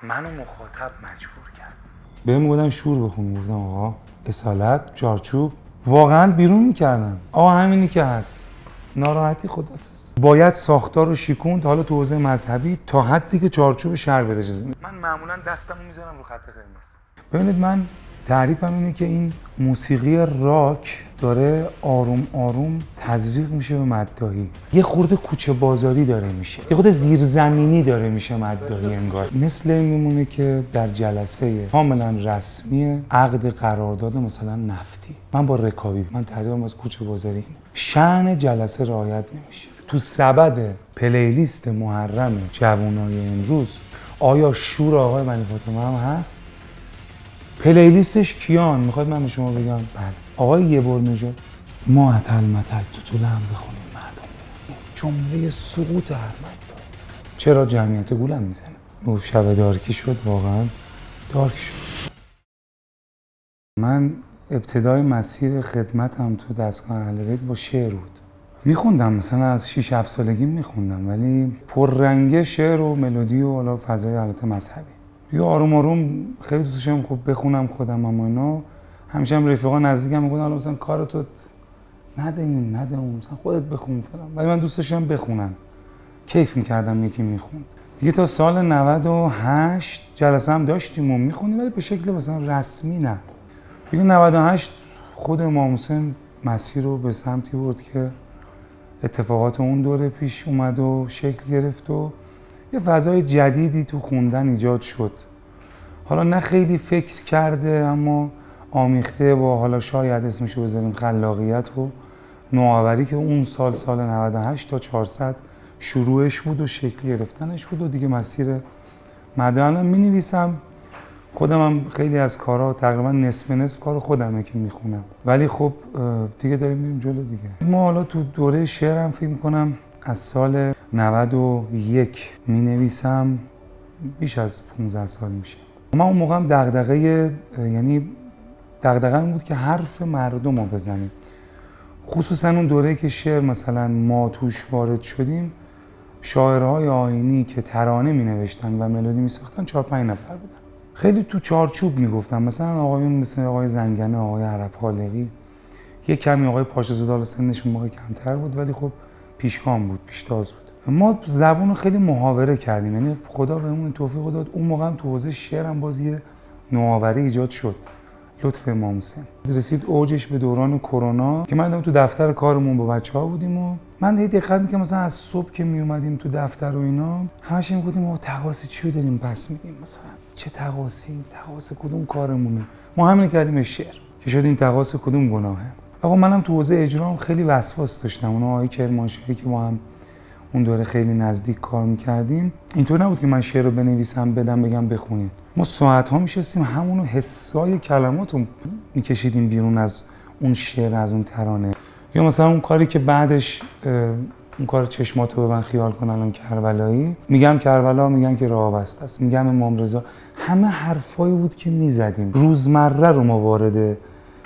منو مخاطب مجبور کرد. بهم گفتن شور بخون، گفتم آقا اصالت چارچوب واقعا بیرون میکردن. آقا همینی که هست، ناراحتی خدافظ. باید ساختار رو شیکوند، حالا تو حوزه مذهبی تا حدی که چارچوب شهر بده اجازه میده. من معمولا دستمو میذارم رو خط قرمز. ببینید من تعریفم اینه که این موسیقی راک داره آروم آروم تزریق میشه به مداحی. یه خورده کوچه بازاری داره میشه، یه خورده زیرزمینی داره میشه مداحی انگار. مثل این میمونه که در جلسه کاملا رسمی عقد قرارداد مثلا نفتی، من با رکابی، من تعریفم از کوچه بازاری اینه. شأن جلسه رعایت نمیشه. تو سبد پلیلیست محرم جوانای امروز آیا شور آقای بنی فاطمه هم هست؟ پلیلیستش کیان؟ میخواید من به شما بگم؟ بله. آقای یه بار نژاد ما اتل متل تو طول هم بخونیم مردم، جمله سقوط هر مردم. چرا جمعیت گولم میزنه؟ گفت شب دارکی شد، واقعا دارک شد. من ابتدای مسیر خدمتم تو دستگاه اهل بیت با شعر بود. میخوندم مثلا از 6-7 سالگی میخوندم، ولی پررنگه شعر و ملودی و حالا فضای البته مذهبی. دیگه آروم آروم خیلی دوست داشتم خب بخونم خودم، اما اینا همیشه هم رفیقا نزدیکم میگفتن حالا مثلا کارتو نده این نده اون، مثلا خودت بخون فلان، ولی من دوست داشتم بخونم، کیف میکردم یکی میخوند. دیگه تا سال 98 جلسه هم داشتیم و میخوندیم، ولی به شکل مثلا رسمی نه. دیگه 98 خود امام حسین مسیر رو به سمتی برد که اتفاقات اون دوره پیش اومد و شکل گرفت و یه فضای جدیدی تو خوندن ایجاد شد. حالا نه خیلی فکر کرده، اما آمیخته با حالا شاید اسمشو بذاریم خلاقیت و نوآوری که اون سال 98 تا 400 شروعش بود و شکل گرفتنش بود و دیگه مسیر مدام می‌نویسم. خودم هم خیلی از کارها تقریبا نصف کار خودمه که میخونم، ولی خب دیگه داریم میریم جلو دیگه. ما حالا تو دوره شعرم فکر میکنم از سال 91 مینویسم، بیش از 15 سال میشه. من اون موقع هم دغدغه این بود که حرف مردم رو بزنیم، خصوصا اون دوره که شعر مثلا ما توش وارد شدیم. شاعرهای آیینی که ترانه مینوشتن و ملودی میساختن 4-5 نفر بودن. خیلی تو چارچوب میگفتم، مثلا آقایون مثل آقای زنگنه، آقای عرب خالقی، یه کمی آقای پاشه‌زاده، حالا سنشون موقع کمتر بود ولی خب پیشگام بود، پیشتاز بود. ما زبون رو خیلی محاوره کردیم، یعنی خدا بهمون توفیق داد. اون موقع هم تو حوزه شعر هم باز یه نوآوری ایجاد شد، لطف امام حسین. رسید اوجش به دوران کرونا که من تو دفتر کارمون با بچه‌ها بودیم و من دقت می‌کردم مثلا از صبح که میومدیم تو دفتر و اینا همش میگفتیم ما تقاصی چی داریم پس میدیم، مثلا چه تقاصی کدوم کارمونه، ما همین کردیم شعر که شد این تقاص کدوم گناهه. آقا منم تو حوزه اجرام خیلی وسواس داشتم. اون آقای کرمانشاهی که ما هم اون دوره خیلی نزدیک کار می‌کردیم، اینطور نبود که من شعر رو بنویسم بدم بگم بخونین. ما ساعت‌ها می‌شستیم همونو حسای کلماتو می‌کشیدیم بیرون از اون شعر، از اون ترانه. یا مثلا اون کاری که بعدش اون کار چشماتو ببند خیال کن الان کربلایی، میگم کربلا، میگن که راه بسته است، میگم امام رضا، همه حرفایی بود که میزدیم روزمره رو ما وارد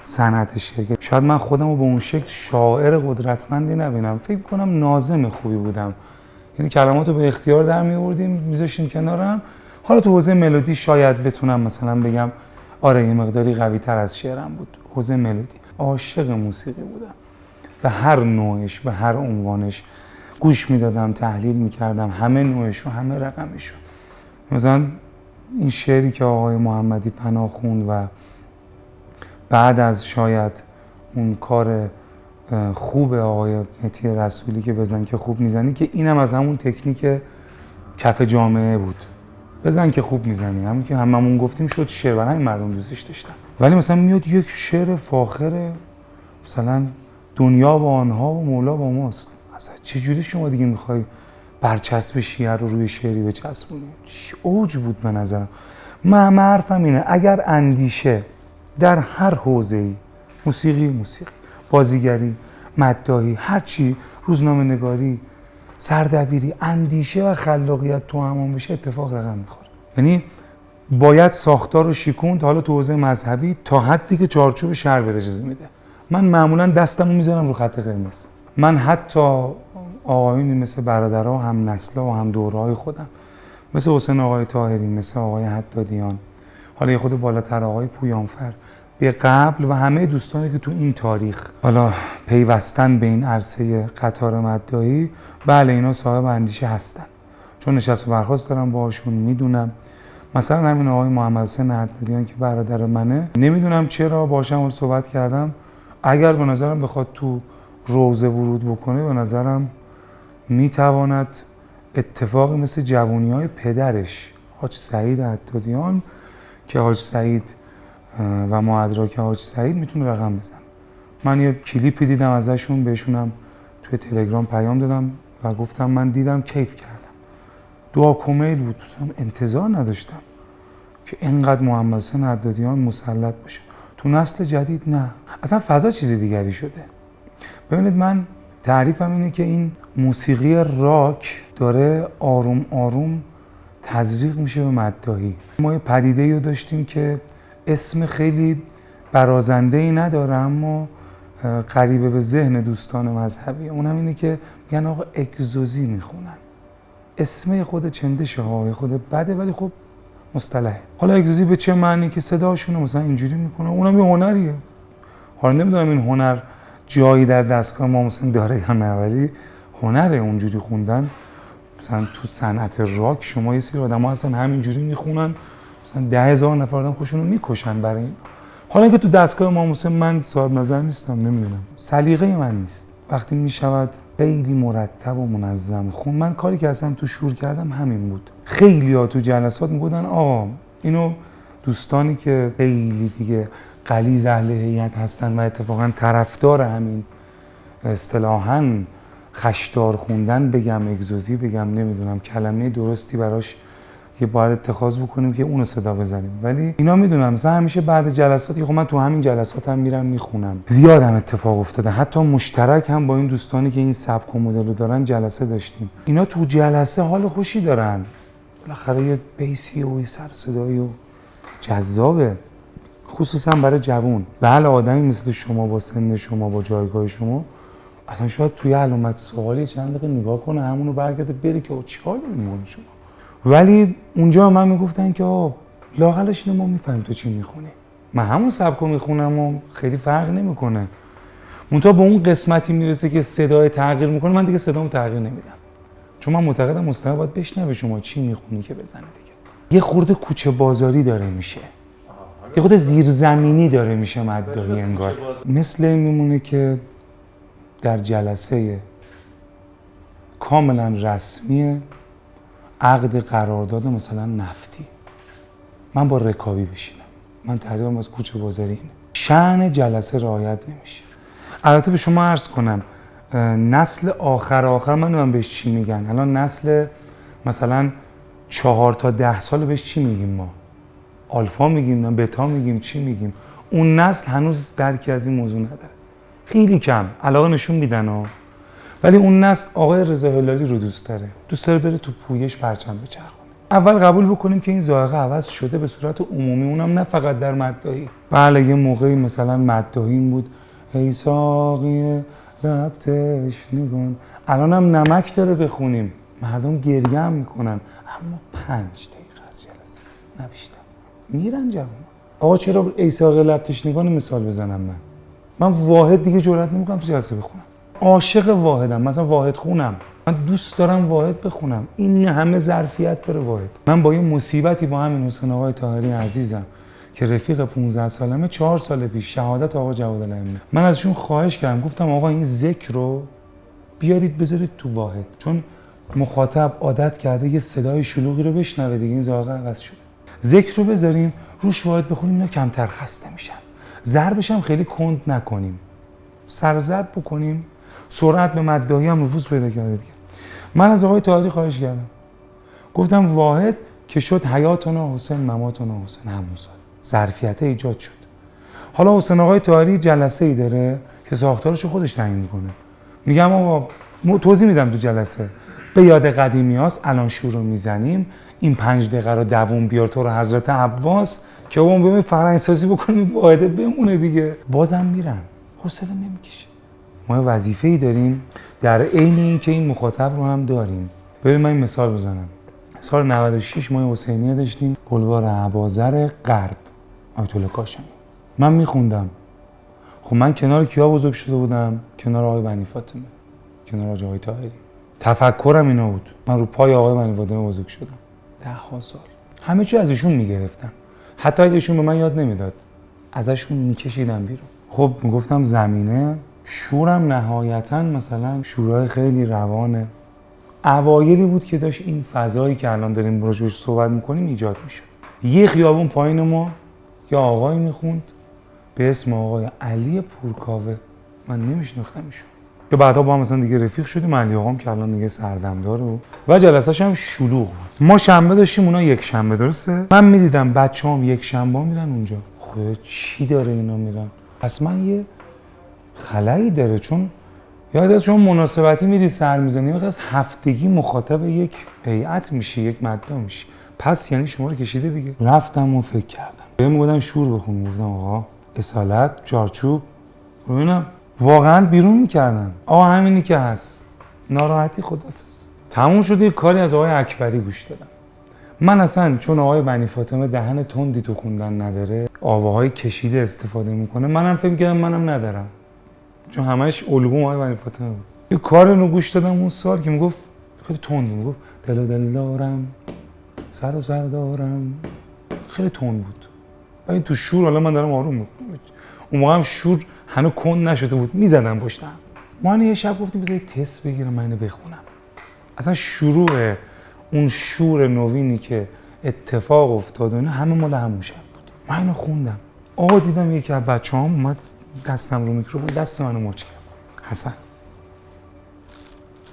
صنعت شعر. شاید من خودم رو به اون شکل شاعر قدرتمندی نبینم، فکر کنم ناظم خوبی بودم، یعنی کلماتو به اختیار در می‌آوردیم میذاشتیم کنارم. حالا تو حوزه ملودی شاید بتونم مثلا بگم آره یه مقداری قوی‌تر از شعرم بود. حوزه ملودی عاشق موسیقی بودم، به هر نوعش، به هر عنوانش گوش میدادم، تحلیل میکردم، همه نوعشو، همه رقمشو. مثلا این شعری که آقای محمدی پناه خوند و بعد از شاید اون کار خوب آقای مهدی رسولی که بزن که خوب میزنی، که اینم از همون تکنیک کف جامعه بود، بزن که خوب میزنی، همون که هممون گفتیم شد شعر، برای مردم دوستش داشتن. ولی مثلا میاد یک شعر فاخر مثلا دنیا با آنها و مولا با ماست، مثلا چجوری شما دیگه میخوای برچسب شیعه رو روی شعری بچسبونی؟ اوج بود به نظرم. من حرفم اینه اگر اندیشه در هر حوزه‌ای، موسیقی، بازیگری، مداحی، هر چی، روزنامه‌نگاری، سردبیری، اندیشه و خلاقیت تو همان بشه، اتفاق رقم میخوره. یعنی باید ساختار رو شیکوند، حالا تو حوزه مذهبی تا حدی که چارچوب شهر بده اجازه میده. من معمولا دستمو میذارم رو خط قرمز. من حتی آقایونی مثل برادرها، هم نسلا و هم دوره‌های خودم مثل حسین آقای طاهری، مثل آقای حدادیان، حالا یه خود بالاتر آقای پویانفر، به قبل و همه دوستانی که تو این تاریخ حالا پیوستن به این عرصه قطار مداحی، بله اینا صاحب اندیشه هستن، چون نشست و برخاست دارم باهاشون، میدونم. مثلا همین آقای محمد حسین حدادیان که برادر منه، نمیدونم چرا باهاشم صحبت کردم، اگر به نظرم بخواد تو روزه ورود بکنه، به نظرم میتواند اتفاقی مثل جوونی‌های پدرش حاج سعید حدادیان که حاج سعید و مادرک حاج سعید میتونه رقم بزنه. من یه کلیپی دیدم ازشون، بهشونم توی تلگرام پیام دادم و گفتم من دیدم کیف کردم. دعا کمیل بود، انتظار نداشتم که اینقدر محمد حسین حدادیان مسلط باشه. تو نسل جدید نه، اصلا فضا چیز دیگری شده. ببینید من تعریفم اینه که این موسیقی راک داره آروم آروم تزریق میشه به مداحی. ما یه پدیده‌ای رو داشتیم که اسم خیلی برازنده‌ای نداره اما قریبه به ذهن دوستان مذهبی، اونم اینه که میگن آقا اگزوزی میخونن. اسم خود چندشه ها، خود بده ولی خب مصطلحه. حالا اگزوزی به چه معنی؟ که صداشون مثلا اینجوری میکنه، اونم یه هنریه. حالا نمیدونم این هنر جایی در دستگاه ما مثلا داره یا نه، ولی هنره اونجوری خوندن. مثلا تو صنعت راک شما یه سری آدم‌ها هستن همینجوری میخونن، مثلا 10,000 نفر آدم خودشون رو میکشن برای این. حالا اینکه تو دستگاه ما مثلا من صاحب نظر نیستم، نمیدونم، سلیقه من نیست. وقتی میشود خیلی مرتب و منظم خون، من کاری که اصلا تو شور کردم همین بود. خیلی‌ها تو جلسات میگفتن آقا اینو دوستانی که خیلی دیگه غلیظ اهل هیئت هستن و اتفاقا طرفدار همین اصطلاحاً خشدار خوندن بگم، اگزوزی بگم، نمیدونم کلمه درستی براش که باید اتخاذ بکنیم که اونو صدا بزنیم. ولی اینا میدونم مثلا همیشه بعد جلسات، خب من تو همین جلسات هم میرم میخونم، زیاد هم اتفاق افتاده، حتی مشترک هم با این دوستانی که این سبک و مدل رو دارن جلسه داشتیم. اینا تو جلسه حال خوشی دارن، بالاخره یه بیسی و یه سر صدایی و جذابه، خصوصا برای جوون. بله آدمی مثل شما با سن شما با جایگاه شما اصلا شاید توی علامت سوالی چند دقیقه نگاه کنه همونو برگرده بره که چیکار دارین می‌کنین شما. ولی اونجا من میگفتن که لااقلش اینو ما میفهمیم تو چی میخونی. من همون سبکو میخونم و خیلی فرق نمیکنه. منتها به اون قسمتی میرسه که صدای تغییر میکنه، من دیگه صدامو تغییر نمیدم. چون من معتقدم مستمع باید بشنوه شما چی میخونی که بزنه دیگه. یه خورده کوچه بازاری داره میشه. یه خورده زیرزمینی داره میشه مداحی انگار. مثل این میمونه که در جلسه کاملا رسمی عقد قرارداد مثلا نفتی من با رکابی بشینم، من تقریبا از کوچه بازاری اینه، شأن جلسه رعایت نمیشه. البته به شما عرض کنم نسل آخر من بهش چی میگن، الان نسل مثلا 4 تا 10 سال بهش چی میگیم ما؟ آلفا میگیم نه بتا میگیم، چی میگیم؟ اون نسل هنوز درکی از این موضوع نداره، خیلی کم علاقه نشون میدن ولی اون نسل آقای رضا هلالی رو دوست داره بره تو پویش پرچم بچرخونه. اول قبول بکنیم که این ذائقه عوض شده به صورت عمومی، اونم نه فقط در مداحی. بله یه موقعی مثلا مداحی این بود ای ساقی لب تشنگان، الانم نمک داره بخونیم، مردم گریه هم میکنن، اما 5 دقیقه از جلسه نه بیشتر میرن جوونا. آقا چرا ای ساقی لب تشنگان مثال بزنم؟ من واحد دیگه جرئت نمیکنم تو جلسه بخونم. عاشق واحدم، مثلا واحد خونم، من دوست دارم واحد بخونم، این همه ظرفیت داره واحد. من با یه مصیبتی با همین حسین آقای طاهری عزیزم که رفیق 15 سالمه 4 سال پیش شهادت آقا جواد الائمه، من ازشون خواهش کردم، گفتم آقا این ذکر رو بیارید بذارید تو واحد، چون مخاطب عادت کرده یه صدای شلوغی رو بشنوه دیگه، این ذائقه عوض شده. ذکر رو بذاریم روش واحد بخونیم، اینا کمتر خسته میشن. ضربش هم خیلی کند نکنیم، سرضرب بکنیم، سرعت به مداحی هم نفوذ پیدا کرده دیگه. من از آقای طاهری خواهش کردم، گفتم واحد که شد حیاتنا حسین مماتنا حسین، همون سال ظرفیت ایجاد شد. حالا حسین آقای طاهری جلسه ای داره که ساختارش خودش تعیین میکنه. میگم آقا توضیح میدم تو جلسه، به یاد قدیمیاست، الان شور رو میزنیم، این 5 دقیقه رو دووم بیار تو رو حضرت عباس که اون ببین فرهنگ سازی بکنیم واحده بمونه دیگه. بازم میرن، حوصله نمیکشه. ما وظیفه‌ای داریم در عین این که این مخاطب رو هم داریم. ببین من این مثال بزنم، سال 96 ما حسینیه داشتیم، بلوار اباذر غرب، آیت الله کاشانی. من میخوندم. خب من کنار کیا بزرگ شده بودم؟ کنار آقای بنی فاطمه، کنار حاج آقای طاهری. تفکرم اینا بود. من رو پای آقای بنی فاطمه بزرگ شدم. 10 سال. همه چی از ایشون میگرفتم. حتی اگه ایشون به من یاد نمیداد، ازشون میکشیدم بیرون. خب میگفتم زمینه شورم نهایتاً مثلا شورای خیلی روانه. اوایلی بود که داشت این فضایی که الان داریم راجعش صحبت میکنیم ایجاد میشد. یه خیابون پایین ما یه آقایی میخوند به اسم آقای علی پورکاوه. من نمیشناختم ایشون که بعدا با هم مثلا دیگه رفیق شدیم. علی آقام که الان دیگه سردمداره و جلسه‌ش هم شلوغ بود. ما شنبه داشتیم، اونا یک شنبه، درسته؟ من میدیدم بچه‌هام یک شنبه میرن اونجا. خب چی داره اینا میرن؟ پس من یه خلایی داره، چون یاد از شما مناسبتی میری سر میزنی، وقتی از هفتگی مخاطب یک هیئت میشی، یک مدعا میشی، پس یعنی شما رو کشیده دیگه. رفتم و فکر کردم. بهم میگفتن شور بخون، گفتم آقا اصالت چارچوب ببینم. واقعا بیرون میکردم. آقا همینی که هست، ناراحتی خدافظ. تموم شد. یه کاری از آقای اکبری گوش دادم. من اصلا چون آقای بنی فاطمه دهن تندی تو خوندن نداره، آواهای کشیده استفاده میکنه، منم فکر کردم منم ندارم، چون همش الگوم آقای بنی فاطمه بود. یه کار رو گوش دادم اون سال که میگفت خیلی تند، میگفت دل و دل دارم، سر و سر دارم، خیلی تند بود. ولی تو شور حالا من دارم آروم میکنم. اون موقع هم شور هنوز کند نشده بود، میزدم پشتم. ما یه شب گفتیم بذار تست بگیرم من اینو بخونم. اصلا شروع اون شور نوینی که اتفاق افتاد و اینا همه مال همون شب بود. من اینو خوندم. آقا دیدم یکی از بچه‌هام اومد دستم رو میکروفون، دست منو مچ کرد. حسن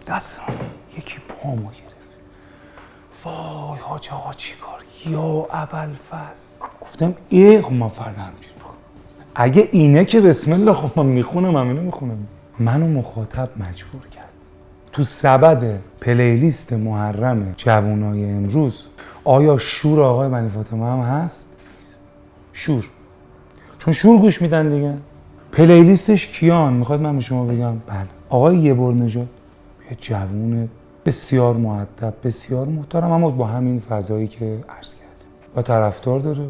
دست من یکی پامو گرفت. وای حاج آقا چیکار؟ یا ابوالفضل. گفتم خب من فردا همینجوری میخونم. اگه اینه که بسم الله، خب من میخونم، همینو میخونم. منو مخاطب مجبور کرد. تو سبد پلیلیست محرم جوانای امروز آیا شور آقای بنی فاطمه هم هست؟ نیست. شور. چون شور گوش میدن دیگه. پلیلیستش کیان؟ میخواد من به شما بگم؟ بله. آقای یبرنژاد، یه جوون بسیار مؤدب، بسیار محترم، اما با همین فضایی که عرض کردیم و طرفدار داره.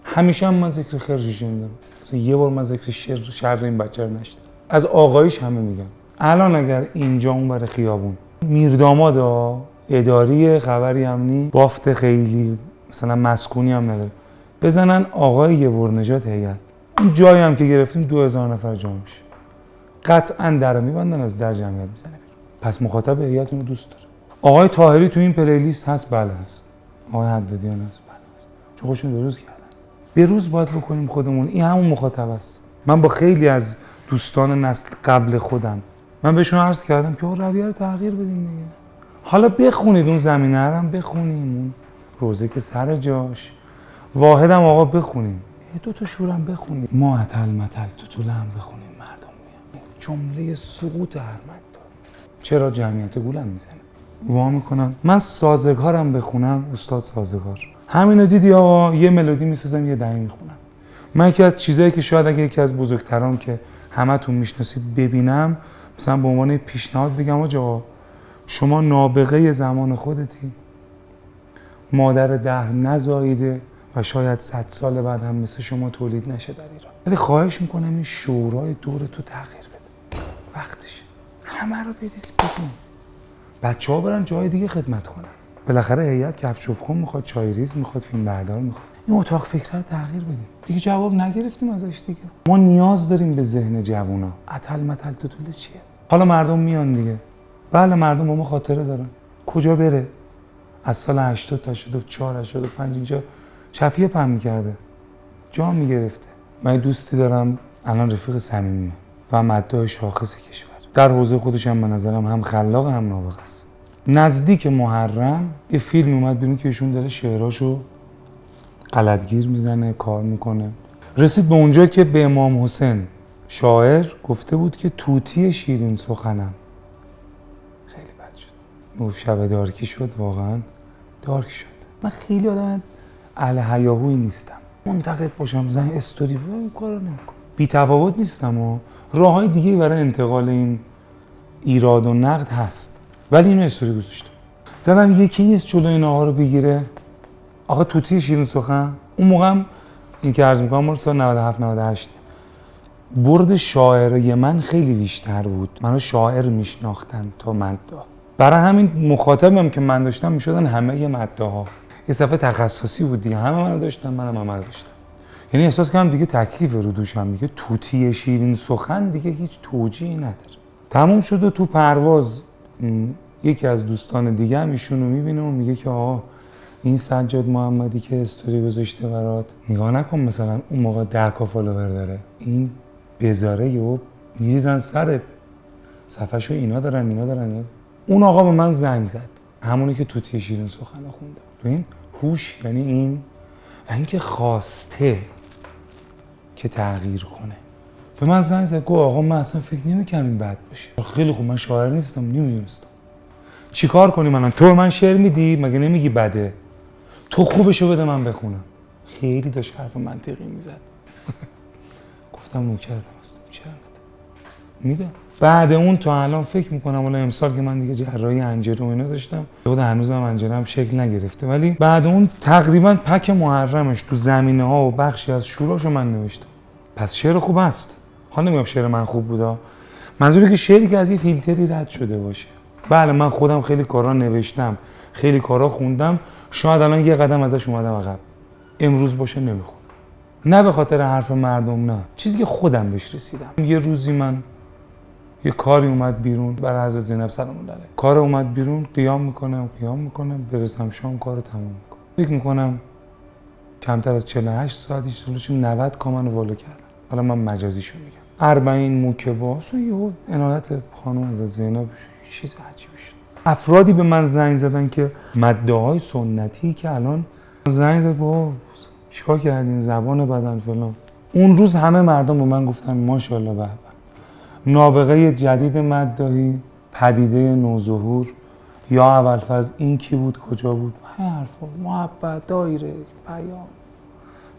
همیشه هم من ذکر خیرش نمیدم. مثلا یه بار من ذکر شر این بچه رو نشدم. از آقایش همه میگن. الان اگر اینجا اون بر خیابون میرداماد اداری خبری هم نی، بافت خیلی مثلا مسکونی هم نداره، بزنن آقای یبرنژاد هیئت، اون جایی هم که گرفتیم 2000 نفر جا میشه. قطعا در میبندن، از در جمعیت میزنه. پس مخاطب هیئت اون دوست داره. آقای طاهری تو این پلیلیست هست؟ بله هست. آقای حدادیان هست؟ بله هست. چون خودشون بروز کردن. بروز باید بکنیم خودمون. این همون مخاطب است. من با خیلی از دوستان نسل قبل خودم من بهشون عرض کردم که رویه رو تغییر بدیم دیگه. حالا بخونید اون زمینه رو هم بخونیم، اون روزه که سر جاش، واحدم آقا بخونیم، 2 شورم بخونیم، ما اتل متل تو طوله هم بخونیم، مردم میان. جمله سقوط هرمند دار. چرا جمعیت گولم میزنه؟ وا میکنن. من سازگارم بخونم، استاد سازگار. همینو دیدی آقا، یه ملودی میسازم، یه دهه میخونم. من یکی از چیزایی که شاید اگه یکی از بزرگترام که همتون میشناسید ببینم، مثلا به عنوان پیشنهاد بگم آقا شما نابغه زمان خودتی، مادر دهر نزاییده و شاید 100 سال بعد هم مثل شما تولید نشه در ایران. ولی خواهش میکنم این شورای دور تو تغییر بده. وقتشه. همه رو بریز بیرون. بچه‌ها برن جای دیگه خدمت کنن. بالاخره هیئت کفش کن میخواد، چای ریز میخواد، فیلم بردار میخواد. این اتاق فکر رو تغییر بدیم. دیگه جواب نگرفتیم ازش دیگه. ما نیاز داریم به ذهن جوونا. اتل متل تو طول چیه؟ حالا مردم میان دیگه. بله مردم با ما خاطره دارن. کجا بره؟ از سال 80 تا 84 85 اینجا شفیع پهن میکرده. جا میگرفته. من دوستی دارم الان رفیق صمیمیه و مدعای شاخص کشور. در حوزه خودش هم به نظرم هم خلاق هم نابغه است. نزدیک محرم یه فیلم اومد بیرون که ایشون داره شعراشو غلطگیر میزنه، کار میکنه. رسید به اونجا که به امام حسین شاعر گفته بود که طوطی شیرین سخنم. خیلی بد شد. گفت شب دارکی شد، واقعا دارک شد. من خیلی آدم اهل هیاهویی نیستم. منتقد باشم، زن استوری این کارو نمیکنم. بی تفاوت نیستم و راههای دیگه برای انتقال این ایراد و نقد هست. ولی اینو استوری گذاشتم. زدم یکی نیست جلو این آقا رو بگیره. آقا توتی شیرین سخن اون موقع هم این که عرض میکنم مال سال 97 98 برد شاعری من خیلی بیشتر بود. منو شاعر میشناختن تا مداح. برای همین مخاطبم که من داشتم میشدن همه مداح‌ها. یه صفحه تخصصی بود دیگه، همه منو داشتن، منم همه رو داشتم. یعنی احساس کردم دیگه تکلیف رو دوشم، دیگه توتی شیرین سخن دیگه هیچ توجیهی نداره. تموم شد و تو پرواز یکی از دوستان دیگه هم ایشونو میبینه و میگه که آقا این سجاد محمدی که استوری گذاشته برات نگاه نکن مثلا اون موقع 10K فالوور داره، این بذاره یهو میریزن سرت، صفحه‌شو اینا دارن. اون آقا به من زنگ زد، همونی که توتی شیرین سخن خونده. ببین هوش یعنی این و اینکه خواسته که تغییر کنه. به من زنگ زد گفت آقا من اصلا فکر نمی‌کردم این بد باشه. خیلی خوب، من شاعر نیستم، نمیدونستم. چیکار کنیم الان؟ تو من شعر میدی مگه نمیگی بده؟ تو خوبشو بده من بخونم. خیلی داشت حرف منطقی میزد. گفتم نوکرتم هستم، چرا میده. بعد اون تا الان فکر میکنم حالا امسال که من دیگه جراحی حنجره و اینا داشتم، خود هنوزم حنجره‌ام شکل نگرفته، ولی بعد اون تقریبا پک محرمش تو زمینه‌ها و بخشی از شوراشو من نوشتم. پس شعر خوب است. حالا نمیگم شعر من خوب بودا، منظوری که شعری که از یه فیلتری رد شده باشه. بله من خودم خیلی کارا نوشتم، خیلی کارا خوندم، شاید الان یه قدم ازش اومدم عقب. امروز باشه نمیخونم. نه به خاطر حرف مردم، نه، چیزی که خودم بهش رسیدم. یه روزی من یه کاری اومد بیرون برای حضرت زینب سلام الله علیها. کار اومد بیرون، قیام میکنم برسم شام کارو تموم میکنم. فکر میکنم کمتر از 48 ساعت هیچ طولش 90 کامن والو کردم. حالا من مجازیشو میگم. 40 موکبا، اصلا یهو عنایت خانم حضرت زینب چیز عجیبی شد. افرادی به من زنگ زدن که مداح‌های سنتی که الان زنگ زد بابا چیکار کردین زبان بدن فلان. اون روز همه مردم به من گفتن ماشاءالله به به. نابغه جدید مداحی، پدیده نوظهور، یا ابوالفضل این کی بود کجا بود؟ این حرفا، محبت، دایرکت، پیام،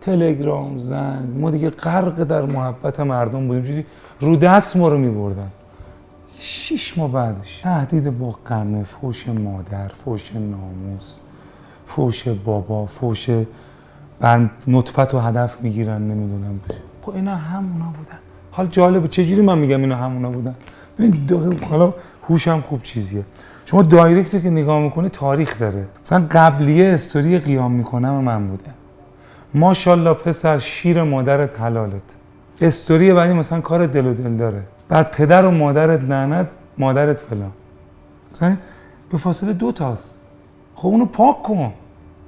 تلگرام، زنگ. ما دیگه غرق در محبت مردم بودیم، جوری رو دست ما رو می‌بردن. 6 ماه بعدش تهدید با قمع، فحش مادر، فحش ناموس، فحش بابا، فحش بند نطفت رو هدف میگیرن، نمیدونم. خب اینا همونا بودن. حال جالبه چجوری من میگم اینا همونا بودن؟ ببین حالا هوشم خوب چیزیه. شما دایرکت رو که نگاه میکنی تاریخ داره. مثلا قبلیه استوری قیام میکنم من بوده. ماشاءالله پسر شیر مادرت حلالت. استوری بعدی مثلا کار دل و دل داره. بعد پدر و مادرت لعنت، مادرت فلان. مثلا به فاصله 2 تاست. خب اونو پاک کن.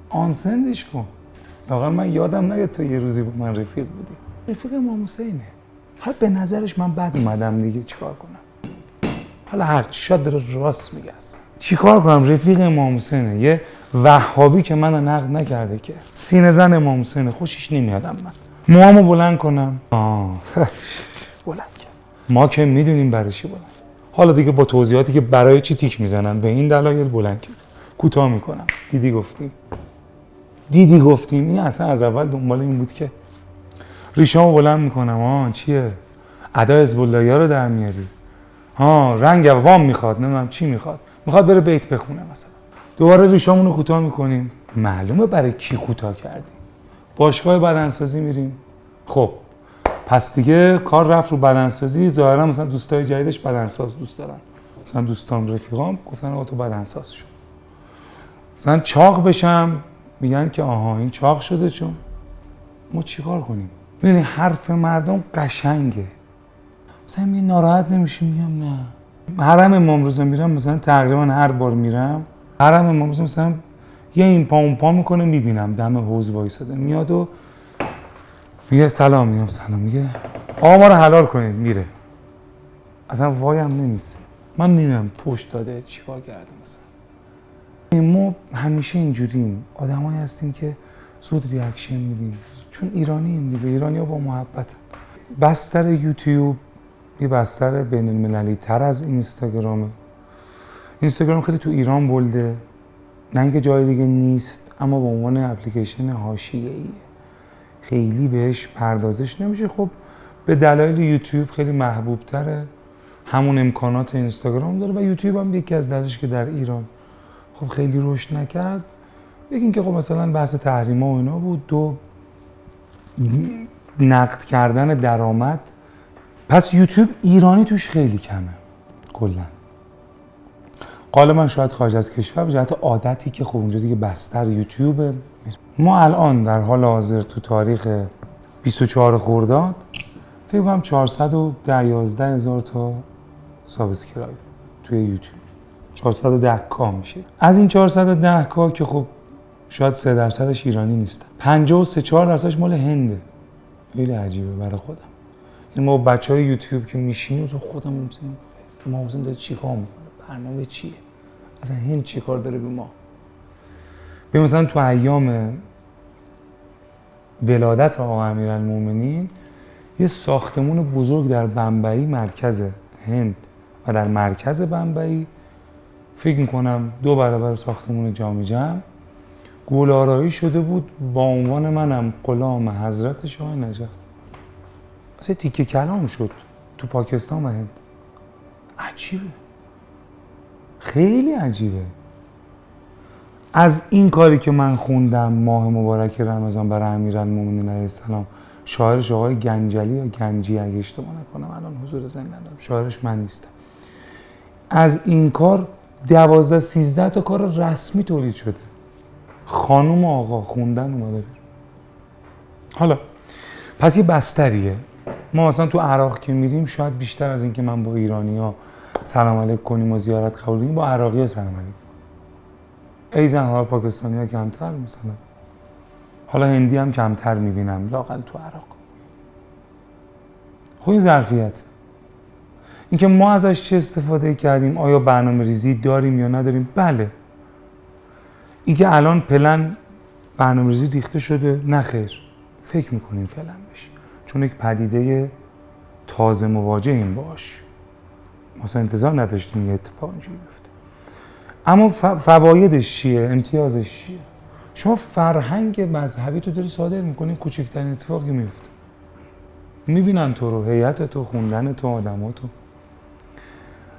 آنسندش کن. لااقل من یادم نگه تو یه روزی با من رفیق بودی. رفیق امام حسینه. حالا به نظرش من بد اومدم دیگه چیکار کنم؟ حالا هرچی شاید داره راست میگه اصلا. چیکار کنم؟ رفیق امام حسینه. یه وهابی که منو نقد نکرده که. سینه زن امام حسینه، خوشش نمیادم من. موامو بلند کنم. بلند کرد. ما که میدونیم برای چی بلند. حالا دیگه با توضیحاتی که برای چی تیک میزنن به این دلایل بلند کرد. کوتاه میکنم. دیدی گفتیم این اصلا از اول دنبال این بود که ریشامو بلند میکنم. چیه؟ ادا حزب اللهیا رو در میاری. رنگ وام میخواد، نمیدونم چی میخواد بره بیت بخونه مثلا. دوباره ریشامونو کوتاه میکنیم. معلومه برای کی کوتاه کردیم. باشگاه بدنسازی میریم. خب پس دیگه کار رفت رو بدنسازی. ظاهرا مثلا دوستای جدیدش بدنساز دوست دارن. مثلا دوستان رفیقام گفتن آقا تو بدنساز شو. مثلا چاق بشم میگن که این چاق شده. چون ما چیکار کنیم؟ ببین حرف مردم قشنگه. مثلا می ناراحت نمیشیم، میگم نه. حرم امام رضا میرم مثلا تقریبا هر بار میرم حرم امام رضا مثلا یه این پا اون پا میکنه میبینم دم حوض وایساده میاد و میگه سلام. میگم سلام. میگه آقا ما رو حلال کنید. میره. اصلا وایم نمیسته. من نمیدونم پشت داده چیکار کرده. مثلا ما همیشه اینجوریم، آدمایی هستیم که زود ریاکشن میدیم چون ایرانییم دیگه. ایرانی‌ها با محبت. بستر یوتیوب یه بستر بین المللی تر از اینستاگرامه. اینستاگرام خیلی تو ایران بلده، نه اینکه جای دیگه نیست، اما به عنوان اپلیکیشن حاشیه‌ایه، خیلی بهش پردازش نمیشه. خب به دلایل یوتیوب خیلی محبوب تره، همون امکانات اینستاگرام داره و یوتیوب هم یکی از دلایلش که در ایران خب خیلی رشد نکرد. یکی اینکه خب مثلا بحث تحریما و اینا بود، دو نقد کردن درآمد. پس یوتیوب ایرانی توش خیلی کمه کلا. غالبا شاید خارج از کشور به جهت عادتی که خب اونجا دیگه بستر یوتیوبه. ما الان در حال حاضر تو تاریخ 24 خرداد فکر کنم 411 هزار تا سابسکرایب توی یوتیوب. 410 کا میشه. از این 410 کا که خب شاید 3% ایرانی نیستن، 53-4% مال هنده. خیلی عجیبه برای خودم. این ما بچهای یوتیوب که میشینیم تو خودم میگیم ما مثلا داره چیکار میکنه، برنامه چیه، اصلا هند چیکار داره به ما. به مثلا تو ایام ولادت آقا امیرالمومنین یه ساختمون بزرگ در بمبئی مرکز هند و در مرکز بمبئی فکر میکنم 2 برابر ساختمون جام جم گل‌آرایی شده بود با عنوان منم غلام حضرت شاه نجف. اصلا تیکه کلام شد تو پاکستان و هند. عجیبه، خیلی عجیبه. از این کاری که من خوندم ماه مبارک رمضان برای امیرالمومنین علیه السلام، شاعرش آقای گنجلی یا گنجی اگه اشتباه نکنم، الان حضور ذهن ندارم، شاعرش من نیستم. از این کار 12-13 تا کار رسمی تولید شده. خانم و آقا خوندن اومده بیرون. حالا پس یه بستریه. ما مثلا تو عراق که میریم شاید بیشتر از این که من با ایرانی‌ها سلام علیک کنیم و زیارت قبول کنیم، با عراقی‌ها سلام علیک کنیم. ایزن حالا پاکستانی‌ها کمتر، مثلا حالا هندی هم کمتر میبینم لااقل تو عراق. خب این ظرفیت. اینکه ما ازش چه استفاده کردیم، آیا برنامه‌ریزی داریم یا نداریم؟ بله. اینکه الان پلن برنامه‌ریزی ریخته شده، نه خیر. فکر میکنیم فعلا بشه. چون یک پدیده تازه مواجهیم باش. مثلا انتظار نداشتیم یه اتفاق اینجوری بیفته. اما فوایدش چیه؟ امتیازش چیه؟ شما فرهنگ مذهبی تو داری صادر میکنی، کوچکترین اتفاقی میفته. میبینن تو رو، هیئت تو، خوندن تو، آدما تو.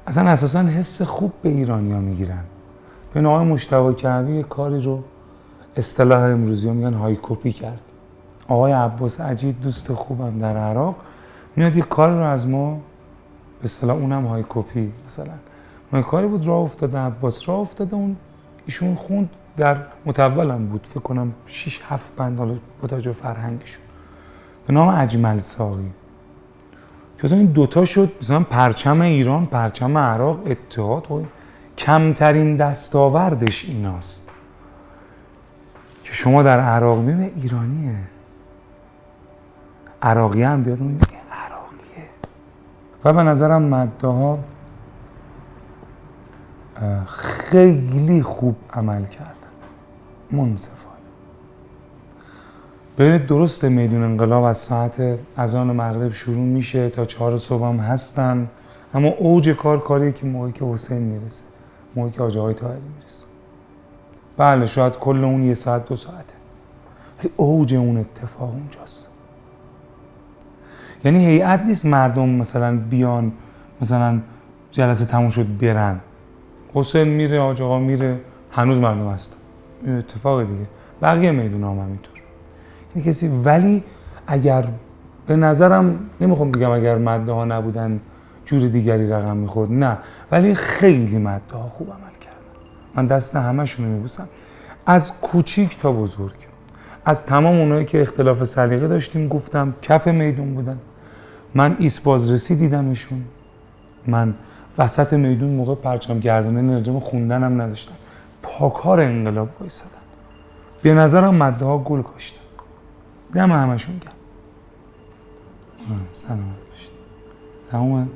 اصلا اساسا حس خوب به ایرانیا میگیرن. به آقای مجتبی کعبی کاری رو اصطلاح امروزی ها میگن های کپی کرد. آقای عباس عجید دوست خوبم در عراق میاد یه کار رو از ما به اصطلاح اونم های کپی، مثلا ما کاری بود راه افتاده، عباس راه افتاده، اون ایشون خوند، در متولم بود فکر کنم 6-7 بند، حالا با توجه فرهنگشون، به نام اجمل ساقی. که این دوتا شد مثلا پرچم ایران، پرچم عراق، اتحاد. کمترین دستاوردش ایناست که شما در عراق میبینید ایرانیه، عراقی هم بیاد میبینید عراقیه. و به نظرم مداها خیلی خوب عمل کردن، منصفانه. ببینید درسته میدون انقلاب از ساعت اذان مغرب شروع میشه تا 4 صبح هم هستن، اما اوج کاریه که موقعی که حسین میرسه، موقعی که حاج آقای طاهری میرسه. بله شاید کل اون 1 ساعت 2 ساعته، ولی اوج اون اتفاق اونجاست. یعنی هیئت نیست مردم مثلا بیان مثلا جلسه تموم شد برن، حسین میره، حاج آقا میره، هنوز مردم هستن. این اتفاق دیگه. بقیه میدون هم همینطور. یعنی کسی، ولی اگر به نظرم نمیخوام بگم اگر مده ها نبودن جور دیگری رقم میخورد، نه، ولی خیلی مده ها خوب عمل کردن. من دست همه‌شون رو میبوسم، از کوچیک تا بزرگ. از تمام اونایی که اختلاف سلیقه داشتیم گفتم کف میدون بودن. من ایست بازرسی دیدمشون، من وسط میدون موقع پرچم گردونه نرجم خوندنم نداشتم، پاکار انقلاب وایسادن. به نظرم مده ها گل کاشتن. دم همشون گرم. سلامت باشید. تمومه.